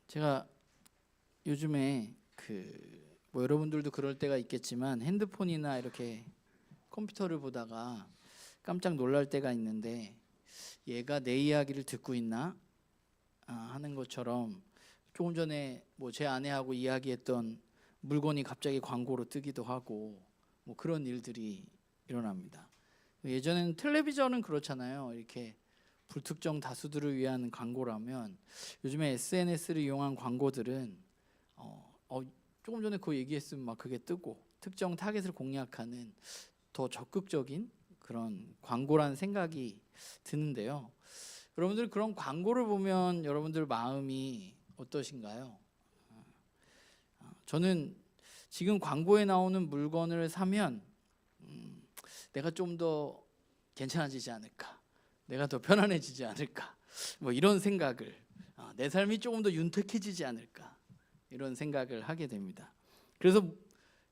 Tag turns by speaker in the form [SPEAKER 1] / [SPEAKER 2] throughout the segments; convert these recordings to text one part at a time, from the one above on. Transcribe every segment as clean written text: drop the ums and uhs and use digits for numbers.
[SPEAKER 1] 제가 요즘에 뭐 여러분들도 그럴 때가 있겠지만 핸드폰이나 이렇게 컴퓨터를 보다가 깜짝 놀랄 때가 있는데 얘가 내 이야기를 듣고 있나 하는 것처럼 조금 전에 뭐 제 아내하고 이야기했던 물건이 갑자기 광고로 뜨기도 하고 뭐 그런 일들이 일어납니다. 예전에는 텔레비전은 그렇잖아요. 이렇게 불특정 다수들을 위한 광고라면 요즘에 SNS를 이용한 광고들은 조금 전에 그 얘기했으면 막 그게 뜨고 특정 타겟을 공략하는 더 적극적인 그런 광고라는 생각이 드는데요. 여러분들 그런 광고를 보면 여러분들 마음이 어떠신가요? 저는 지금 광고에 나오는 물건을 사면 내가 좀 더 괜찮아지지 않을까, 내가 더 편안해지지 않을까, 뭐 이런 생각을, 내 삶이 조금 더 윤택해지지 않을까 이런 생각을 하게 됩니다. 그래서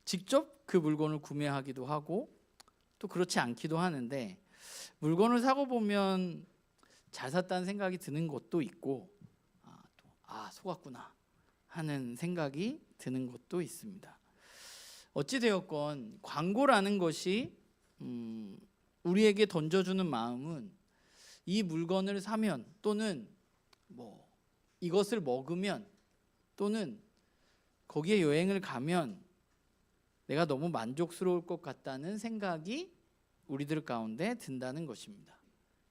[SPEAKER 1] 직접 그 물건을 구매하기도 하고 또 그렇지 않기도 하는데, 물건을 사고 보면 잘 샀다는 생각이 드는 것도 있고 속았구나 하는 생각이 드는 것도 있습니다. 어찌되었건 광고라는 것이 우리에게 던져주는 마음은 이 물건을 사면 또는 뭐 이것을 먹으면 또는 거기에 여행을 가면 내가 너무 만족스러울 것 같다는 생각이 우리들 가운데 든다는 것입니다.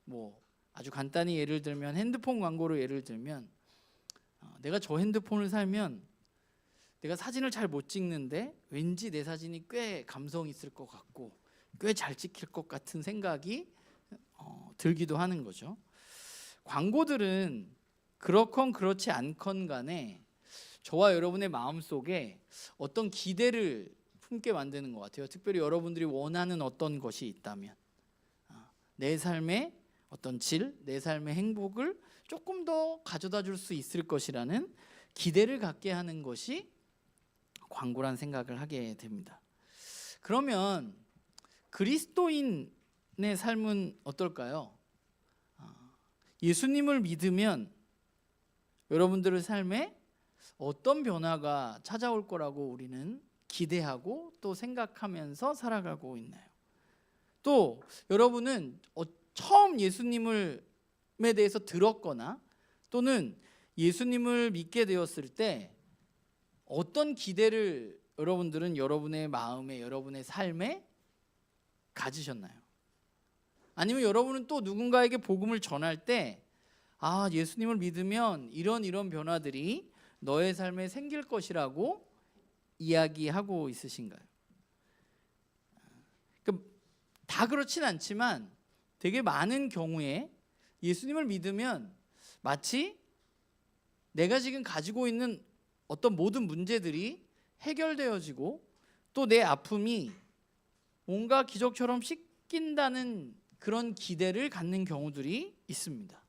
[SPEAKER 1] 뭐 아주 간단히 예를 들면 핸드폰 광고로 예를 들면 내가 저 핸드폰을 살면 내가 사진을 잘 못 찍는데 왠지 내 사진이 꽤 감성 있을 것 같고 꽤 잘 찍힐 것 같은 생각이 들기도 하는 거죠. 광고들은 그렇건 그렇지 않건 간에 저와 여러분의 마음속에 어떤 기대를 품게 만드는 것 같아요. 특별히 여러분들이 원하는 어떤 것이 있다면 내 삶의 어떤 질, 내 삶의 행복을 조금 더 가져다 줄 수 있을 것이라는 기대를 갖게 하는 것이 광고란 생각을 하게 됩니다. 그러면 그리스도인의 삶은 어떨까요? 예수님을 믿으면 여러분들의 삶에 어떤 변화가 찾아올 거라고 우리는 기대하고 또 생각하면서 살아가고 있나요? 또 여러분은 처음 예수님에 대해서 들었거나 또는 예수님을 믿게 되었을 때 어떤 기대를 여러분들은 여러분의 마음에, 여러분의 삶에 가지셨나요? 아니면 여러분은 또 누군가에게 복음을 전할 때 예수님을 믿으면 이런 변화들이 너의 삶에 생길 것이라고 이야기하고 있으신가요? 다 그렇진 않지만 되게 많은 경우에 예수님을 믿으면 마치 내가 지금 가지고 있는 어떤 모든 문제들이 해결되어지고 또 내 아픔이 뭔가 기적처럼 씻긴다는 그런 기대를 갖는 경우들이 있습니다.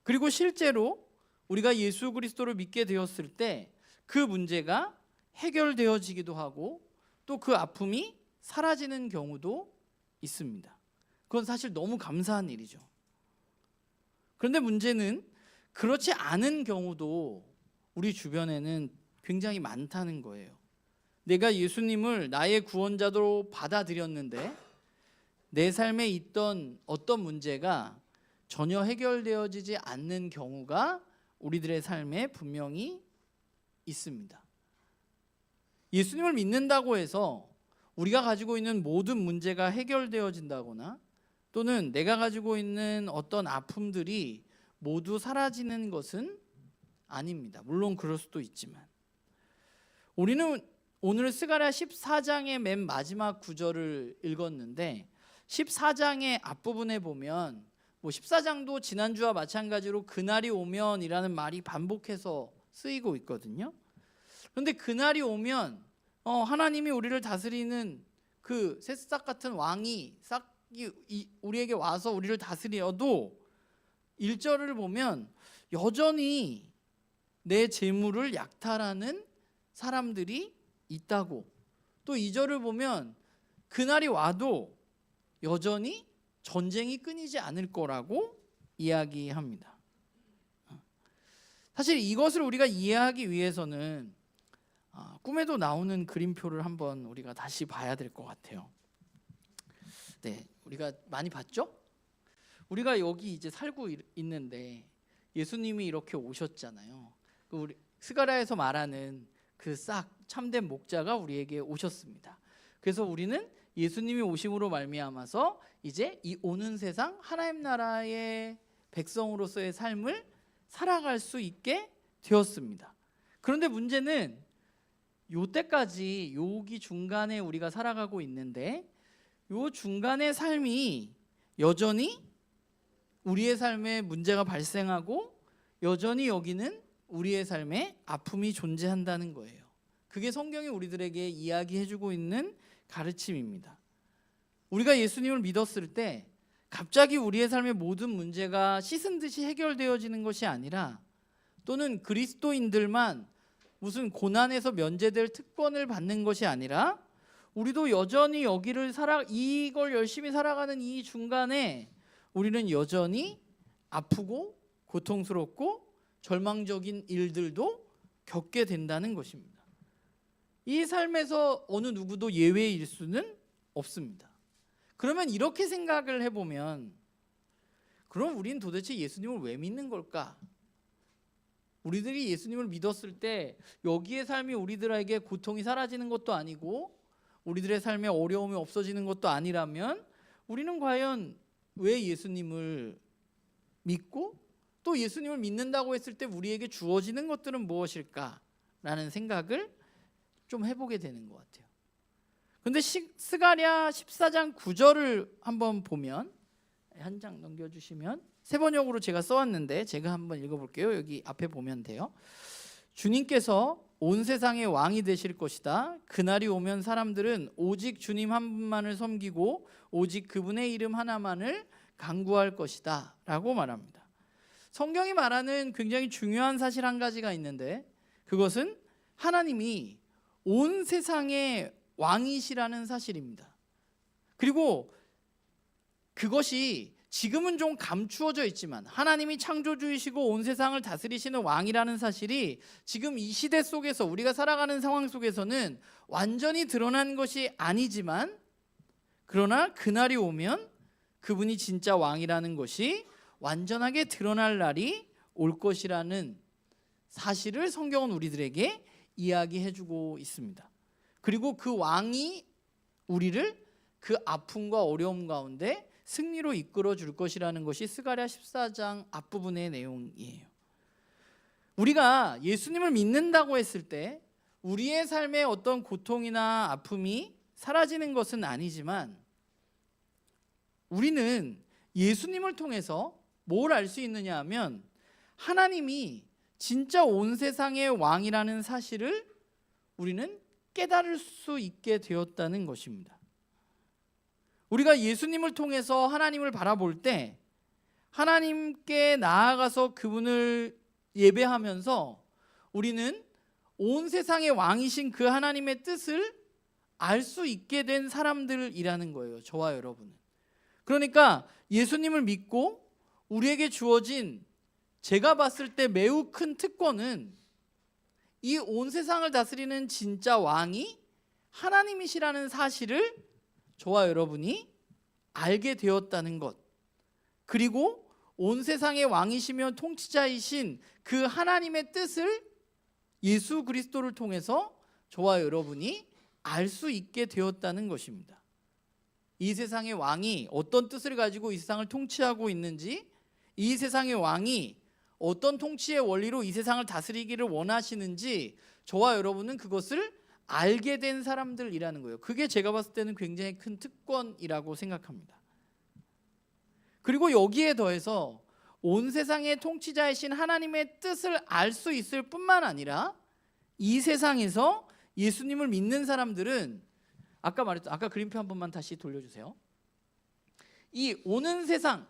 [SPEAKER 1] 그리고 실제로 우리가 예수 그리스도를 믿게 되었을 때 그 문제가 해결되어지기도 하고 또 그 아픔이 사라지는 경우도 있습니다. 그건 사실 너무 감사한 일이죠. 그런데 문제는 그렇지 않은 경우도 우리 주변에는 굉장히 많다는 거예요. 내가 예수님을 나의 구원자로 받아들였는데 내 삶에 있던 어떤 문제가 전혀 해결되어지지 않는 경우가 우리들의 삶에 분명히 있습니다. 예수님을 믿는다고 해서 우리가 가지고 있는 모든 문제가 해결되어진다거나 또는 내가 가지고 있는 어떤 아픔들이 모두 사라지는 것은 아닙니다. 물론 그럴 수도 있지만 우리는 오늘 스가랴 14장의 맨 마지막 구절을 읽었는데 14장의 앞부분에 보면 14장도 지난주와 마찬가지로 그날이 오면이라는 말이 반복해서 쓰이고 있거든요. 그런데 그날이 오면 하나님이 우리를 다스리는 그 새싹 같은 왕이 우리에게 와서 우리를 다스려도 1절을 보면 여전히 내 재물을 약탈하는 사람들이 있다고, 또 2절을 보면 그날이 와도 여전히 전쟁이 끊이지 않을 거라고 이야기합니다. 사실 이것을 우리가 이해하기 위해서는 꿈에도 나오는 그림표를 한번 우리가 다시 봐야 될 것 같아요. 네, 우리가 많이 봤죠? 우리가 여기 이제 살고 있는데 예수님이 이렇게 오셨잖아요. 우리 스가랴에서 말하는 그 싹 참된 목자가 우리에게 오셨습니다. 그래서 우리는 예수님이 오심으로 말미암아서 이제 이 오는 세상 하나님 나라의 백성으로서의 삶을 살아갈 수 있게 되었습니다. 그런데 문제는 요때까지 여기 중간에 우리가 살아가고 있는데 요 중간의 삶이 여전히 우리의 삶에 문제가 발생하고 여전히 여기는 우리의 삶에 아픔이 존재한다는 거예요. 그게 성경이 우리들에게 이야기해주고 있는 가르침입니다. 우리가 예수님을 믿었을 때 갑자기 우리의 삶의 모든 문제가 씻은 듯이 해결되어지는 것이 아니라, 또는 그리스도인들만 무슨 고난에서 면제될 특권을 받는 것이 아니라 우리도 여전히 이걸 열심히 살아가는 이 중간에 우리는 여전히 아프고 고통스럽고 절망적인 일들도 겪게 된다는 것입니다. 이 삶에서 어느 누구도 예외일 수는 없습니다. 그러면 이렇게 생각을 해보면, 그럼 우린 도대체 예수님을 왜 믿는 걸까? 우리들이 예수님을 믿었을 때 여기의 삶이 우리들에게 고통이 사라지는 것도 아니고 우리들의 삶에 어려움이 없어지는 것도 아니라면 우리는 과연 왜 예수님을 믿고 또 예수님을 믿는다고 했을 때 우리에게 주어지는 것들은 무엇일까라는 생각을 좀 해보게 되는 것 같아요. 근데 스가랴 14장 9절을 한번 보면, 한 장 넘겨주시면, 세 번역으로 제가 써왔는데 제가 한번 읽어볼게요. 여기 앞에 보면 돼요. 주님께서 온 세상의 왕이 되실 것이다. 그날이 오면 사람들은 오직 주님 한 분만을 섬기고 오직 그분의 이름 하나만을 간구할 것이다 라고 말합니다. 성경이 말하는 굉장히 중요한 사실 한 가지가 있는데, 그것은 하나님이 온 세상의 왕이시라는 사실입니다. 그리고 그것이 지금은 좀 감추어져 있지만 하나님이 창조주이시고 온 세상을 다스리시는 왕이라는 사실이 지금 이 시대 속에서 우리가 살아가는 상황 속에서는 완전히 드러난 것이 아니지만, 그러나 그날이 오면 그분이 진짜 왕이라는 것이 완전하게 드러날 날이 올 것이라는 사실을 성경은 우리들에게 이야기해주고 있습니다. 그리고 그 왕이 우리를 그 아픔과 어려움 가운데 승리로 이끌어 줄 것이라는 것이 스가랴 14장 앞부분의 내용이에요. 우리가 예수님을 믿는다고 했을 때 우리의 삶의 어떤 고통이나 아픔이 사라지는 것은 아니지만, 우리는 예수님을 통해서 뭘 알 수 있느냐 하면 하나님이 진짜 온 세상의 왕이라는 사실을 우리는 깨달을 수 있게 되었다는 것입니다. 우리가 예수님을 통해서 하나님을 바라볼 때 하나님께 나아가서 그분을 예배하면서 우리는 온 세상의 왕이신 그 하나님의 뜻을 알 수 있게 된 사람들이라는 거예요. 저와 여러분은. 그러니까 예수님을 믿고 우리에게 주어진, 제가 봤을 때 매우 큰 특권은 이 온 세상을 다스리는 진짜 왕이 하나님이시라는 사실을 저와 여러분이 알게 되었다는 것, 그리고 온 세상의 왕이시며 통치자이신 그 하나님의 뜻을 예수 그리스도를 통해서 저와 여러분이 알 수 있게 되었다는 것입니다. 이 세상의 왕이 어떤 뜻을 가지고 이 세상을 통치하고 있는지, 이 세상의 왕이 어떤 통치의 원리로 이 세상을 다스리기를 원하시는지 저와 여러분은 그것을 알게 된 사람들이라는 거예요. 그게 제가 봤을 때는 굉장히 큰 특권이라고 생각합니다. 그리고 여기에 더해서 온 세상의 통치자이신 하나님의 뜻을 알 수 있을 뿐만 아니라 이 세상에서 예수님을 믿는 사람들은 아까 그림표 한 번만 다시 돌려주세요. 이 오는 세상의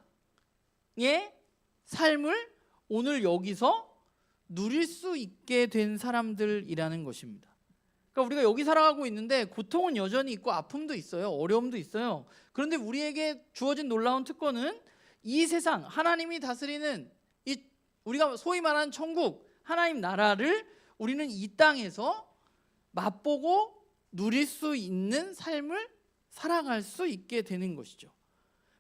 [SPEAKER 1] 삶을 오늘 여기서 누릴 수 있게 된 사람들이라는 것입니다. 그러니까 우리가 여기 살아가고 있는데 고통은 여전히 있고 아픔도 있어요. 어려움도 있어요. 그런데 우리에게 주어진 놀라운 특권은 이 세상, 하나님이 다스리는 이 우리가 소위 말하는 천국, 하나님 나라를 우리는 이 땅에서 맛보고 누릴 수 있는 삶을 살아갈 수 있게 되는 것이죠.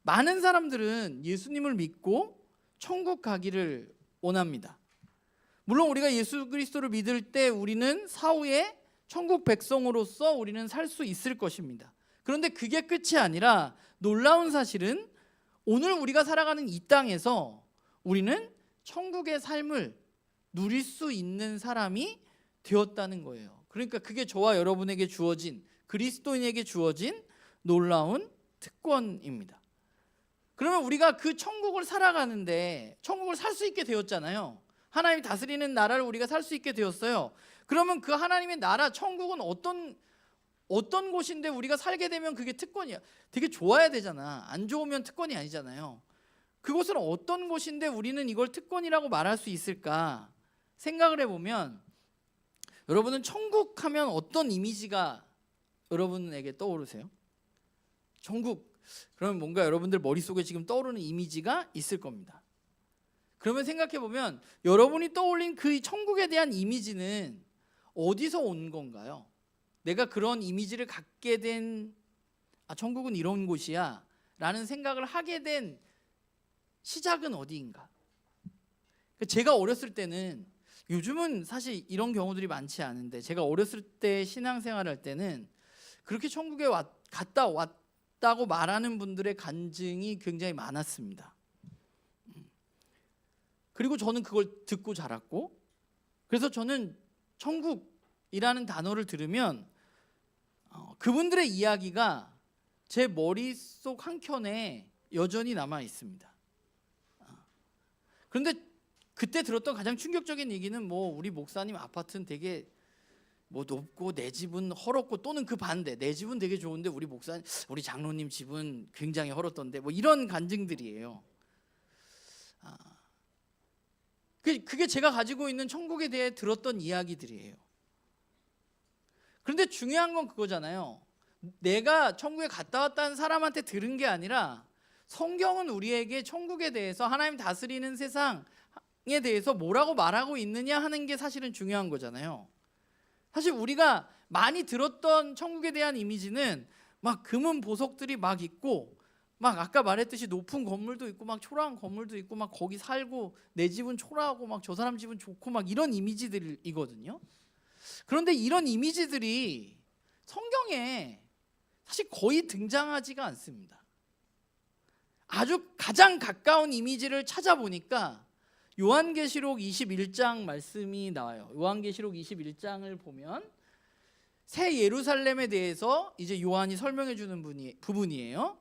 [SPEAKER 1] 많은 사람들은 예수님을 믿고 천국 가기를 원합니다. 물론 우리가 예수 그리스도를 믿을 때 우리는 사후에 천국 백성으로서 우리는 살 수 있을 것입니다. 그런데 그게 끝이 아니라 놀라운 사실은 오늘 우리가 살아가는 이 땅에서 우리는 천국의 삶을 누릴 수 있는 사람이 되었다는 거예요. 그러니까 그게 저와 여러분에게 주어진, 그리스도인에게 주어진 놀라운 특권입니다. 그러면 우리가 그 천국을 살아가는데 천국을 살 수 있게 되었잖아요. 하나님이 다스리는 나라를 우리가 살 수 있게 되었어요. 그러면 그 하나님의 나라 천국은 어떤 곳인데 우리가 살게 되면 그게 특권이야. 되게 좋아야 되잖아. 안 좋으면 특권이 아니잖아요. 그곳은 어떤 곳인데 우리는 이걸 특권이라고 말할 수 있을까 생각을 해보면, 여러분은 천국 하면 어떤 이미지가 여러분에게 떠오르세요? 천국 그러면 뭔가 여러분들 머릿속에 지금 떠오르는 이미지가 있을 겁니다. 그러면 생각해보면 여러분이 떠올린 그 천국에 대한 이미지는 어디서 온 건가요? 내가 그런 이미지를 갖게 된, 천국은 이런 곳이야 라는 생각을 하게 된 시작은 어디인가? 제가 어렸을 때는, 요즘은 사실 이런 경우들이 많지 않은데 제가 어렸을 때 신앙생활을 할 때는 그렇게 천국에 갔다 왔다고 말하는 분들의 간증이 굉장히 많았습니다. 그리고 저는 그걸 듣고 자랐고, 그래서 저는 천국이라는 단어를 들으면 그분들의 이야기가 제 머릿속 한켠에 여전히 남아 있습니다. 그런데 그때 들었던 가장 충격적인 얘기는 우리 목사님 아파트는 되게 높고 내 집은 헐었고, 또는 그 반대, 내 집은 되게 좋은데 우리 장로님 집은 굉장히 헐었던데, 이런 간증들이에요. 그게 제가 가지고 있는 천국에 대해 들었던 이야기들이에요. 그런데 중요한 건 그거잖아요. 내가 천국에 갔다 왔다는 사람한테 들은 게 아니라 성경은 우리에게 천국에 대해서, 하나님 다스리는 세상에 대해서 뭐라고 말하고 있느냐 하는 게 사실은 중요한 거잖아요. 사실 우리가 많이 들었던 천국에 대한 이미지는 막 금은 보석들이 막 있고, 막 아까 말했듯이 높은 건물도 있고, 막 초라한 건물도 있고, 막 거기 살고 내 집은 초라하고 막 저 사람 집은 좋고 막 이런 이미지들이거든요. 그런데 이런 이미지들이 성경에 사실 거의 등장하지가 않습니다. 아주 가장 가까운 이미지를 찾아보니까 요한계시록 21장 말씀이 나와요. 요한계시록 21장을 보면 새 예루살렘에 대해서 이제 요한이 설명해 주는 부분이에요.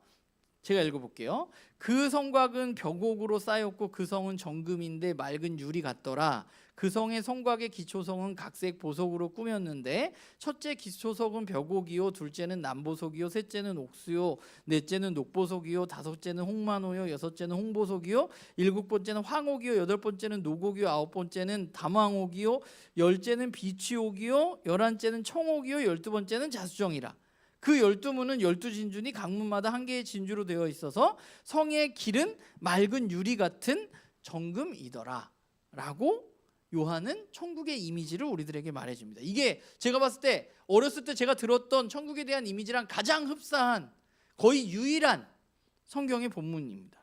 [SPEAKER 1] 제가 읽어볼게요. 그 성곽은 벽옥으로 쌓였고 그 성은 정금인데 맑은 유리 같더라. 그 성의 성곽의 기초성은 각색 보석으로 꾸몄는데 첫째 기초석은 벽옥이요, 둘째는 남보석이요, 셋째는 옥수요, 넷째는 녹보석이요, 다섯째는 홍만호요, 여섯째는 홍보석이요, 일곱 번째는 황옥이요, 여덟 번째는 노곡이요, 아홉 번째는 담황옥이요, 열째는 비취옥이요, 열한째는 청옥이요, 열두 번째는 자수정이라. 그 12문은 12진주니 각 문마다 한 개의 진주로 되어 있어서 성의 길은 맑은 유리 같은 정금이더라 라고 요한은 천국의 이미지를 우리들에게 말해줍니다. 이게 제가 봤을 때 어렸을 때 제가 들었던 천국에 대한 이미지랑 가장 흡사한, 거의 유일한 성경의 본문입니다.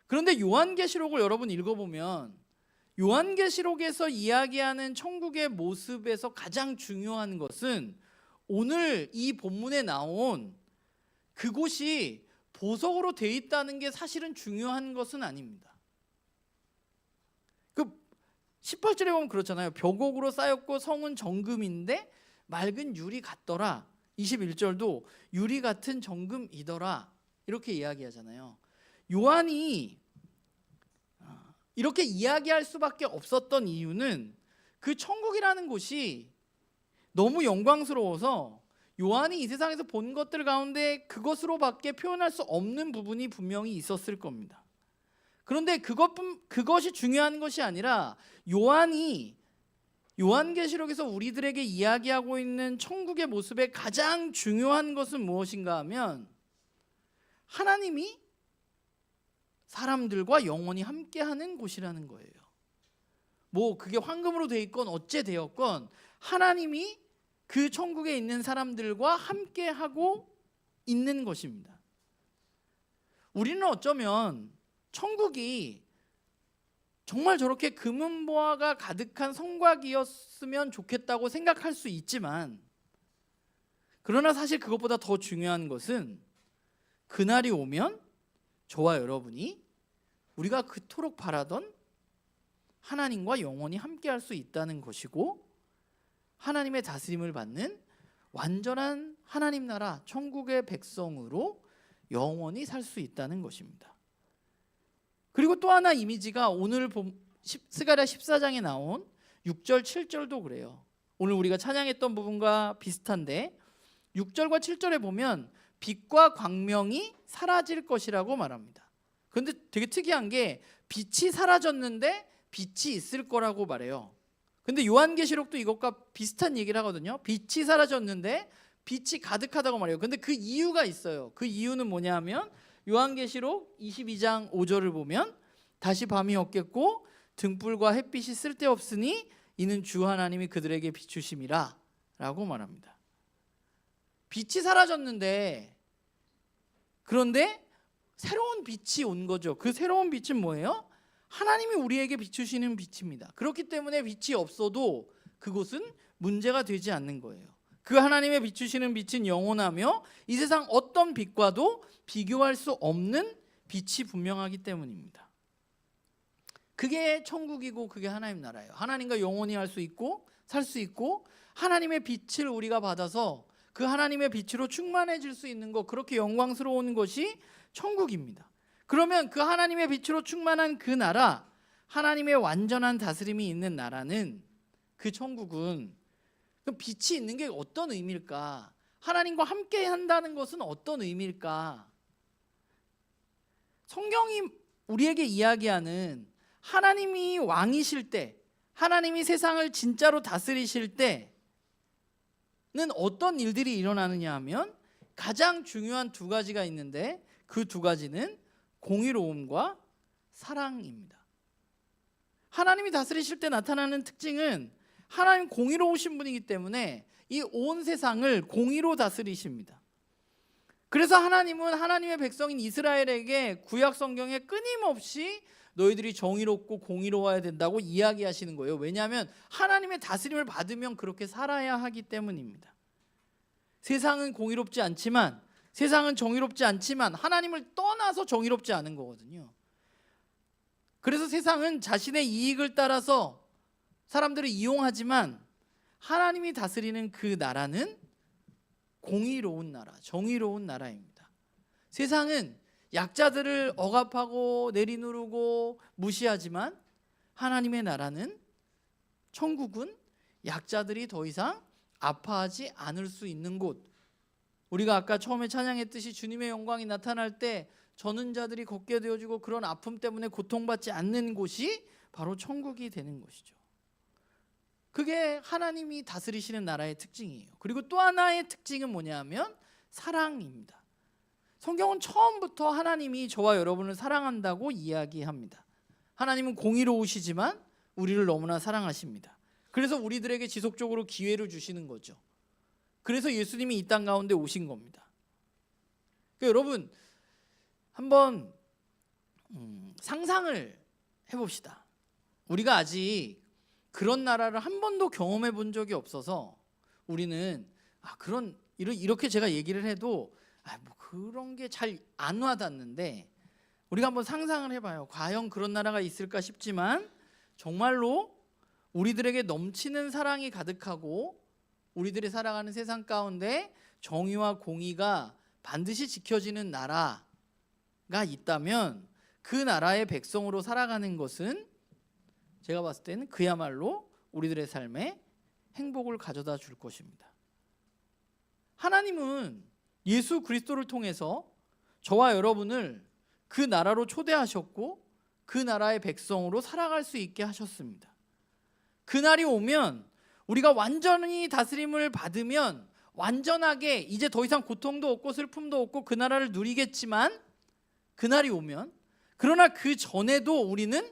[SPEAKER 1] 그런데 요한계시록을 여러분 읽어보면 요한계시록에서 이야기하는 천국의 모습에서 가장 중요한 것은 오늘 이 본문에 나온 그곳이 보석으로 되어 있다는 게 사실은 중요한 것은 아닙니다. 18절에 보면 그렇잖아요. 벽옥으로 쌓였고 성은 정금인데 맑은 유리 같더라. 21절도 유리 같은 정금이더라 이렇게 이야기하잖아요. 요한이 이렇게 이야기할 수밖에 없었던 이유는 그 천국이라는 곳이 너무 영광스러워서 요한이 이 세상에서 본 것들 가운데 그것으로밖에 표현할 수 없는 부분이 분명히 있었을 겁니다. 그런데 그것이 중요한 것이 아니라 요한이 요한계시록에서 우리들에게 이야기하고 있는 천국의 모습의 가장 중요한 것은 무엇인가 하면 하나님이 사람들과 영원히 함께하는 곳이라는 거예요. 뭐 그게 황금으로 돼 있건 어째 되었건 하나님이 그 천국에 있는 사람들과 함께 하고 있는 것입니다. 우리는 어쩌면 천국이 정말 저렇게 금은보화가 가득한 성곽이었으면 좋겠다고 생각할 수 있지만, 그러나 사실 그것보다 더 중요한 것은 그날이 오면 저와 여러분이 우리가 그토록 바라던 하나님과 영원히 함께할 수 있다는 것이고, 하나님의 다스림을 받는 완전한 하나님 나라 천국의 백성으로 영원히 살 수 있다는 것입니다. 그리고 또 하나 이미지가 오늘 스가랴 14장에 나온 6절 7절도 그래요. 오늘 우리가 찬양했던 부분과 비슷한데 6절과 7절에 보면 빛과 광명이 사라질 것이라고 말합니다. 그런데 되게 특이한 게 빛이 사라졌는데 빛이 있을 거라고 말해요. 근데 요한계시록도 이것과 비슷한 얘기를 하거든요. 빛이 사라졌는데 빛이 가득하다고 말해요. 근데 그 이유가 있어요. 그 이유는 뭐냐 하면 요한계시록 22장 5절을 보면 다시 밤이 없겠고 등불과 햇빛이 쓸데없으니 이는 주 하나님이 그들에게 비추심이라 라고 말합니다. 빛이 사라졌는데, 그런데 새로운 빛이 온 거죠. 그 새로운 빛은 뭐예요? 하나님이 우리에게 비추시는 빛입니다. 그렇기 때문에 빛이 없어도 그곳은 문제가 되지 않는 거예요. 그 하나님의 비추시는 빛은 영원하며 이 세상 어떤 빛과도 비교할 수 없는 빛이 분명하기 때문입니다. 그게 천국이고 그게 하나님 나라예요. 하나님과 영원히 할 수 있고 살 수 있고, 하나님의 빛을 우리가 받아서 그 하나님의 빛으로 충만해질 수 있는 것, 그렇게 영광스러운 것이 천국입니다. 그러면 그 하나님의 빛으로 충만한 그 나라, 하나님의 완전한 다스림이 있는 나라는, 그 천국은, 그 빛이 있는 게 어떤 의미일까? 하나님과 함께 한다는 것은 어떤 의미일까? 성경이 우리에게 이야기하는 하나님이 왕이실 때, 하나님이 세상을 진짜로 다스리실 때는 어떤 일들이 일어나느냐 하면 가장 중요한 두 가지가 있는데, 그 두 가지는 공의로움과 사랑입니다. 하나님이 다스리실 때 나타나는 특징은 하나님 공의로우신 분이기 때문에 이 온 세상을 공의로 다스리십니다. 그래서 하나님은 하나님의 백성인 이스라엘에게 구약 성경에 끊임없이 너희들이 정의롭고 공의로워야 된다고 이야기하시는 거예요. 왜냐하면 하나님의 다스림을 받으면 그렇게 살아야 하기 때문입니다. 세상은 공의롭지 않지만, 세상은 정의롭지 않지만 하나님을 떠나서 정의롭지 않은 거거든요. 그래서 세상은 자신의 이익을 따라서 사람들을 이용하지만 하나님이 다스리는 그 나라는 공의로운 나라, 정의로운 나라입니다. 세상은 약자들을 억압하고 내리누르고 무시하지만 하나님의 나라는, 천국은 약자들이 더 이상 아파하지 않을 수 있는 곳. 우리가 아까 처음에 찬양했듯이 주님의 영광이 나타날 때 저는 자들이 걷게 되어지고 그런 아픔 때문에 고통받지 않는 곳이 바로 천국이 되는 것이죠. 그게 하나님이 다스리시는 나라의 특징이에요. 그리고 또 하나의 특징은 뭐냐 하면 사랑입니다. 성경은 처음부터 하나님이 저와 여러분을 사랑한다고 이야기합니다. 하나님은 공의로우시지만 우리를 너무나 사랑하십니다. 그래서 우리들에게 지속적으로 기회를 주시는 거죠. 그래서 예수님이 이 땅 가운데 오신 겁니다. 그러니까 여러분, 한번 상상을 해봅시다. 우리가 아직 그런 나라를 한 번도 경험해 본 적이 없어서 우리는 이렇게 제가 얘기를 해도 뭐 그런 게 잘 안 와닿는데, 우리가 한번 상상을 해봐요. 과연 그런 나라가 있을까 싶지만 정말로 우리들에게 넘치는 사랑이 가득하고 우리들이 살아가는 세상 가운데 정의와 공의가 반드시 지켜지는 나라가 있다면 그 나라의 백성으로 살아가는 것은 제가 봤을 때는 그야말로 우리들의 삶에 행복을 가져다 줄 것입니다. 하나님은 예수 그리스도를 통해서 저와 여러분을 그 나라로 초대하셨고 그 나라의 백성으로 살아갈 수 있게 하셨습니다. 그날이 오면 우리가 완전히 다스림을 받으면 완전하게 이제 더 이상 고통도 없고 슬픔도 없고 그 나라를 누리겠지만, 그날이 오면, 그러나 그 전에도 우리는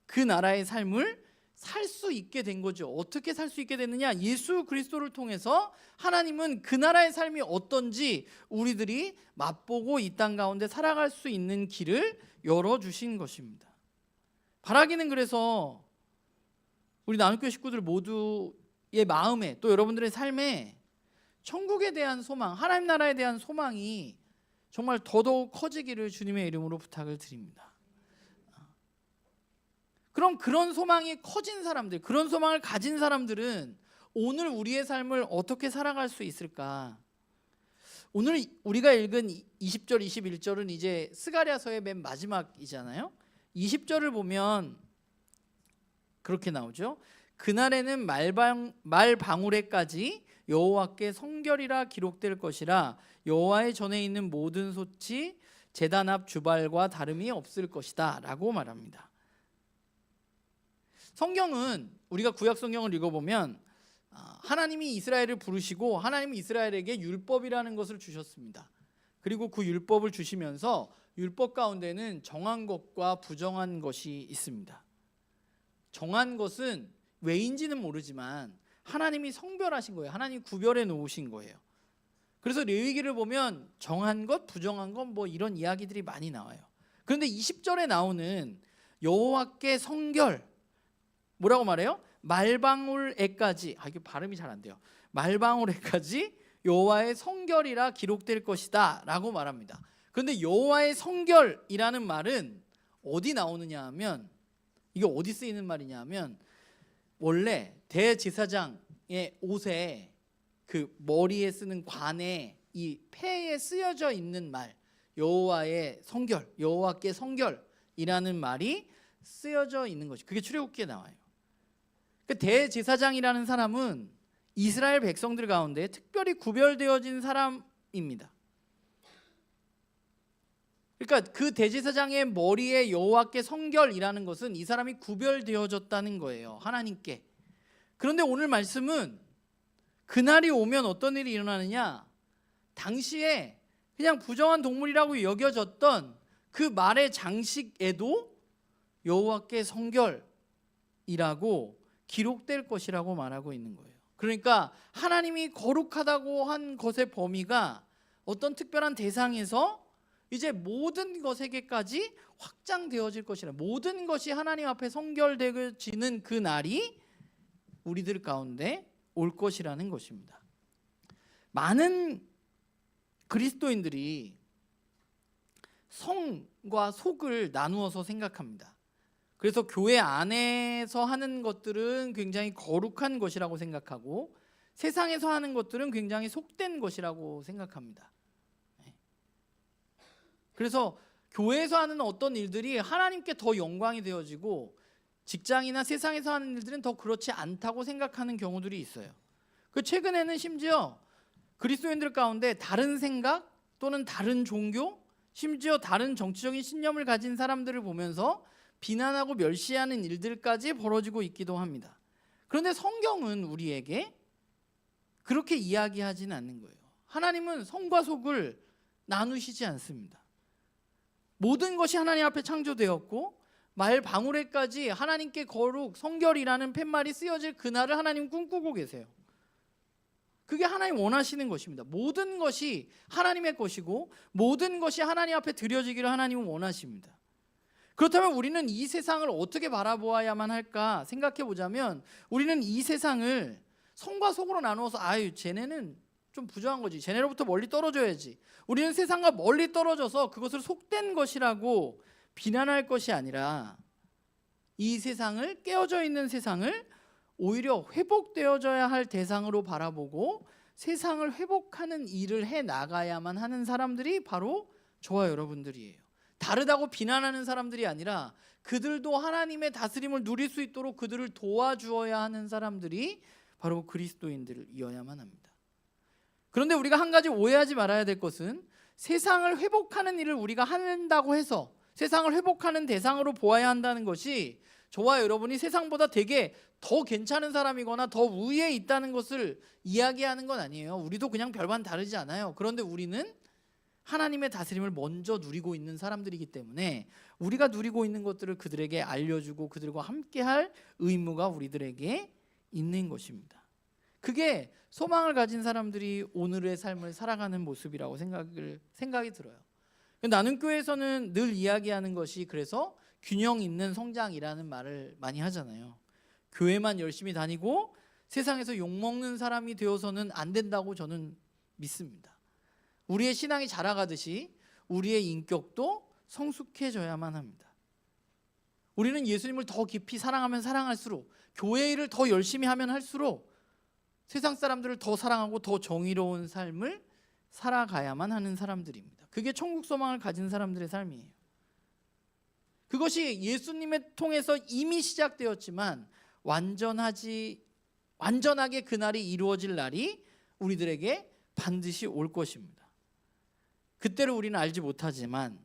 [SPEAKER 1] 그 나라의 삶을 살 수 있게 된 거죠. 어떻게 살 수 있게 됐느냐? 예수 그리스도를 통해서 하나님은 그 나라의 삶이 어떤지 우리들이 맛보고 이 땅 가운데 살아갈 수 있는 길을 열어주신 것입니다. 바라기는 그래서 우리 나눔교회 식구들 모두의 마음에 또 여러분들의 삶에 천국에 대한 소망, 하나님 나라에 대한 소망이 정말 더더욱 커지기를 주님의 이름으로 부탁을 드립니다. 그럼 그런 소망이 커진 사람들, 그런 소망을 가진 사람들은 오늘 우리의 삶을 어떻게 살아갈 수 있을까? 오늘 우리가 읽은 20절, 21절은 이제 스가랴서의 맨 마지막이잖아요. 20절을 보면 그렇게 나오죠. 그날에는 말방울에까지 여호와께 성결이라 기록될 것이라. 여호와의 전에 있는 모든 소치 제단 앞 주발과 다름이 없을 것이다 라고 말합니다. 성경은 우리가 구약 성경을 읽어보면 하나님이 이스라엘을 부르시고 하나님이 이스라엘에게 율법이라는 것을 주셨습니다. 그리고 그 율법을 주시면서 율법 가운데는 정한 것과 부정한 것이 있습니다. 정한 것은 왜인지는 모르지만 하나님이 성별하신 거예요. 하나님이 구별해 놓으신 거예요. 그래서 레위기를 보면 정한 것, 부정한 것 뭐 이런 이야기들이 많이 나와요. 그런데 20절에 나오는 여호와께 성결, 뭐라고 말해요? 말방울에까지, 이게 발음이 잘 안 돼요. 말방울에까지 여호와의 성결이라 기록될 것이다 라고 말합니다. 그런데 여호와의 성결이라는 말은 어디 나오느냐 하면, 이게 어디 쓰이는 말이냐 하면, 원래 대제사장의 옷에 그 머리에 쓰는 관에 이 폐에 쓰여져 있는 말, 여호와의 성결, 여호와께 성결이라는 말이 쓰여져 있는 것이, 그게 출애굽기에 나와요. 그 대제사장이라는 사람은 이스라엘 백성들 가운데 특별히 구별되어진 사람입니다. 그러니까 그 대제사장의 머리에 여호와께 성결이라는 것은 이 사람이 구별되어졌다는 거예요, 하나님께. 그런데 오늘 말씀은 그날이 오면 어떤 일이 일어나느냐, 당시에 그냥 부정한 동물이라고 여겨졌던 그 말의 장식에도 여호와께 성결이라고 기록될 것이라고 말하고 있는 거예요. 그러니까 하나님이 거룩하다고 한 것의 범위가 어떤 특별한 대상에서 이제 모든 것에게까지 확장되어질 것이라, 모든 것이 하나님 앞에 성결되어지는 그 날이 우리들 가운데 올 것이라는 것입니다. 많은 그리스도인들이 성과 속을 나누어서 생각합니다. 그래서 교회 안에서 하는 것들은 굉장히 거룩한 것이라고 생각하고 세상에서 하는 것들은 굉장히 속된 것이라고 생각합니다. 그래서 교회에서 하는 어떤 일들이 하나님께 더 영광이 되어지고 직장이나 세상에서 하는 일들은 더 그렇지 않다고 생각하는 경우들이 있어요. 그 최근에는 심지어 그리스도인들 가운데 다른 생각 또는 다른 종교, 심지어 다른 정치적인 신념을 가진 사람들을 보면서 비난하고 멸시하는 일들까지 벌어지고 있기도 합니다. 그런데 성경은 우리에게 그렇게 이야기하지는 않는 거예요. 하나님은 성과 속을 나누시지 않습니다. 모든 것이 하나님 앞에 창조되었고 말 방울에까지 하나님께 거룩, 성결이라는 팻말이 쓰여질 그날을 하나님 꿈꾸고 계세요. 그게 하나님 원하시는 것입니다. 모든 것이 하나님의 것이고 모든 것이 하나님 앞에 드려지기를 하나님은 원하십니다. 그렇다면 우리는 이 세상을 어떻게 바라보아야만 할까 생각해 보자면, 우리는 이 세상을 성과 속으로 나누어서 쟤네는 좀 부정한 거지, 쟤네로부터 멀리 떨어져야지, 우리는 세상과 멀리 떨어져서 그것을 속된 것이라고 비난할 것이 아니라 이 세상을, 깨어져 있는 세상을 오히려 회복되어져야 할 대상으로 바라보고 세상을 회복하는 일을 해 나가야만 하는 사람들이 바로 저와 여러분들이에요. 다르다고 비난하는 사람들이 아니라 그들도 하나님의 다스림을 누릴 수 있도록 그들을 도와주어야 하는 사람들이 바로 그리스도인들이어야만 합니다. 그런데 우리가 한 가지 오해하지 말아야 될 것은, 세상을 회복하는 일을 우리가 한다고 해서 세상을 회복하는 대상으로 보아야 한다는 것이 저와 여러분이 세상보다 되게 더 괜찮은 사람이거나 더 우위에 있다는 것을 이야기하는 건 아니에요. 우리도 그냥 별반 다르지 않아요. 그런데 우리는 하나님의 다스림을 먼저 누리고 있는 사람들이기 때문에 우리가 누리고 있는 것들을 그들에게 알려주고 그들과 함께할 의무가 우리들에게 있는 것입니다. 그게 소망을 가진 사람들이 오늘의 삶을 살아가는 모습이라고 생각이 들어요. 나는 교회에서는 늘 이야기하는 것이 그래서 균형 있는 성장이라는 말을 많이 하잖아요. 교회만 열심히 다니고 세상에서 욕먹는 사람이 되어서는 안 된다고 저는 믿습니다. 우리의 신앙이 자라가듯이 우리의 인격도 성숙해져야만 합니다. 우리는 예수님을 더 깊이 사랑하면 사랑할수록, 교회 일을 더 열심히 하면 할수록 세상 사람들을 더 사랑하고 더 정의로운 삶을 살아가야만 하는 사람들입니다. 그게 천국 소망을 가진 사람들의 삶이에요. 그것이 예수님을 통해서 이미 시작되었지만 완전하게 그날이 이루어질 날이 우리들에게 반드시 올 것입니다. 그때를 우리는 알지 못하지만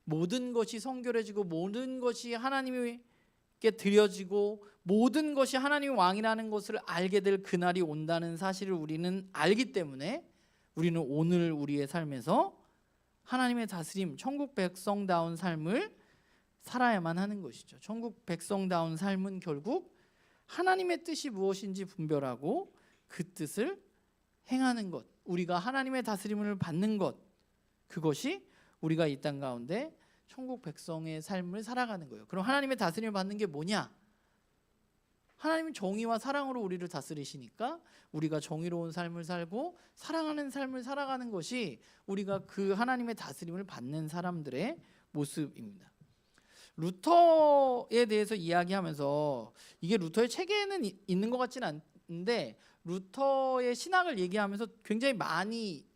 [SPEAKER 1] 모든 것이 성결해지고 모든 것이 하나님께 드려지고 모든 것이 하나님이 왕이라는 것을 알게 될 그날이 온다는 사실을 우리는 알기 때문에 우리는 오늘 우리의 삶에서 하나님의 다스림, 천국 백성다운 삶을 살아야만 하는 것이죠. 천국 백성다운 삶은 결국 하나님의 뜻이 무엇인지 분별하고 그 뜻을 행하는 것, 우리가 하나님의 다스림을 받는 것, 그것이 우리가 이 땅 가운데 천국 백성의 삶을 살아가는 거예요. 그럼 하나님의 다스림을 받는 게 뭐냐? 하나님은 정의와 사랑으로 우리를 다스리시니까 우리가 정의로운 삶을 살고 사랑하는 삶을 살아가는 것이 우리가 그 하나님의 다스림을 받는 사람들의 모습입니다. 루터에 대해서 이야기하면서 이게 루터의 책에는 있는 것 같지는 않은데 루터의 신학을 얘기하면서 굉장히 많이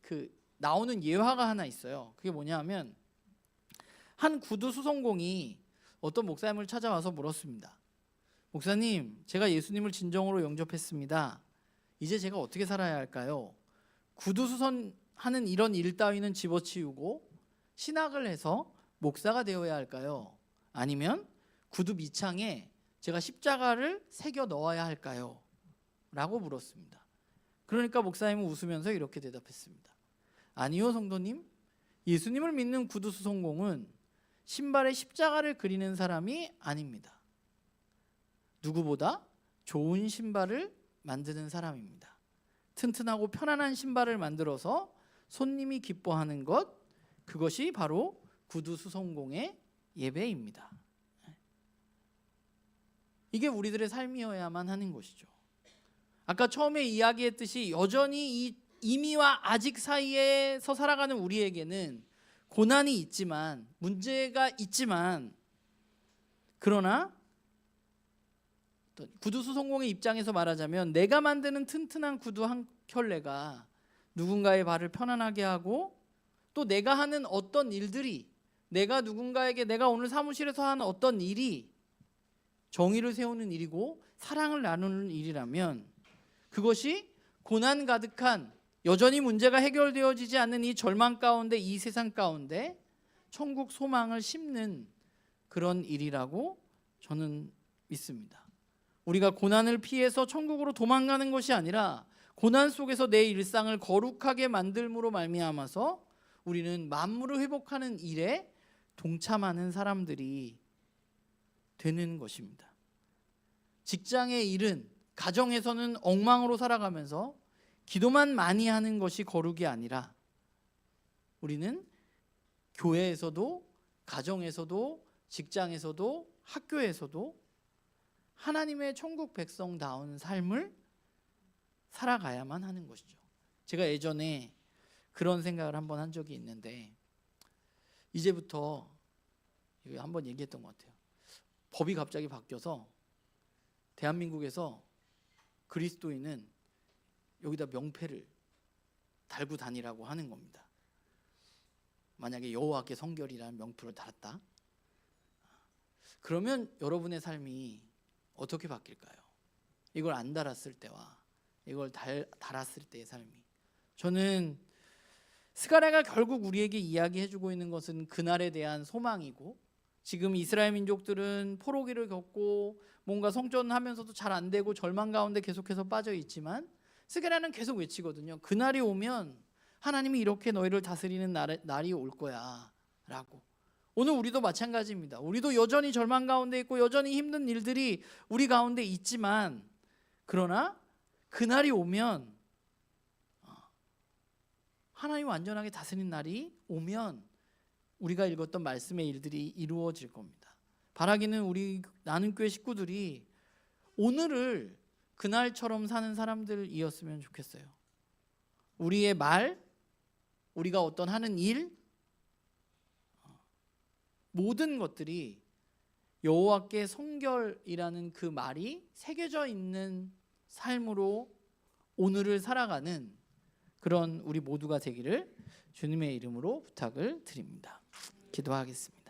[SPEAKER 1] 나오는 예화가 하나 있어요. 그게 뭐냐면 한 구두 수송공이 어떤 목사님을 찾아와서 물었습니다. 목사님, 제가 예수님을 진정으로 영접했습니다. 이제 제가 어떻게 살아야 할까요? 구두 수선하는 이런 일 따위는 집어치우고 신학을 해서 목사가 되어야 할까요? 아니면 구두 밑창에 제가 십자가를 새겨 넣어야 할까요? 라고 물었습니다. 그러니까 목사님은 웃으면서 이렇게 대답했습니다. 아니요, 성도님. 예수님을 믿는 구두 수송공은 신발에 십자가를 그리는 사람이 아닙니다. 누구보다 좋은 신발을 만드는 사람입니다. 튼튼하고 편안한 신발을 만들어서 손님이 기뻐하는 것, 그것이 바로 구두 수송공의 예배입니다. 이게 우리들의 삶이어야만 하는 것이죠. 아까 처음에 이야기했듯이 여전히 이 이미와 아직 사이에서 살아가는 우리에게는 고난이 있지만, 문제가 있지만, 그러나 구두 수송공의 입장에서 말하자면 내가 만드는 튼튼한 구두 한 켤레가 누군가의 발을 편안하게 하고 또 내가 하는 어떤 일들이, 내가 누군가에게 내가 오늘 사무실에서 하는 어떤 일이 정의를 세우는 일이고 사랑을 나누는 일이라면 그것이 고난 가득한, 여전히 문제가 해결되어지지 않는 이 절망 가운데, 이 세상 가운데 천국 소망을 심는 그런 일이라고 저는 믿습니다. 우리가 고난을 피해서 천국으로 도망가는 것이 아니라 고난 속에서 내 일상을 거룩하게 만들므로 말미암아서 우리는 만물을 회복하는 일에 동참하는 사람들이 되는 것입니다. 직장의 일은, 가정에서는 엉망으로 살아가면서 기도만 많이 하는 것이 거룩이 아니라 우리는 교회에서도, 가정에서도, 직장에서도, 학교에서도 하나님의 천국 백성다운 삶을 살아가야만 하는 것이죠. 제가 예전에 그런 생각을 한번 한 적이 있는데, 이제부터 이거 한번 얘기했던 것 같아요. 법이 갑자기 바뀌어서 대한민국에서 그리스도인은 여기다 명패를 달고 다니라고 하는 겁니다. 만약에 여호와께 성결이라는 명표를 달았다, 그러면 여러분의 삶이 어떻게 바뀔까요? 이걸 안 달았을 때와 이걸 달았을 때의 삶이. 저는 스가랴가 결국 우리에게 이야기해주고 있는 것은 그날에 대한 소망이고, 지금 이스라엘 민족들은 포로기를 겪고 뭔가 성전하면서도 잘 안 되고 절망 가운데 계속해서 빠져 있지만 스가랴는 계속 외치거든요. 그날이 오면 하나님이 이렇게 너희를 다스리는 날이 올 거야 라고. 오늘 우리도 마찬가지입니다. 우리도 여전히 절망 가운데 있고 여전히 힘든 일들이 우리 가운데 있지만, 그러나 그날이 오면, 하나님 완전하게 다스리는 날이 오면 우리가 읽었던 말씀의 일들이 이루어질 겁니다. 바라기는 우리 나눔교회 식구들이 오늘을 그날처럼 사는 사람들이었으면 좋겠어요. 우리의 말, 우리가 어떤 하는 일, 모든 것들이 여호와께 성결이라는 그 말이 새겨져 있는 삶으로 오늘을 살아가는 그런 우리 모두가 되기를 주님의 이름으로 부탁을 드립니다. 기도하겠습니다.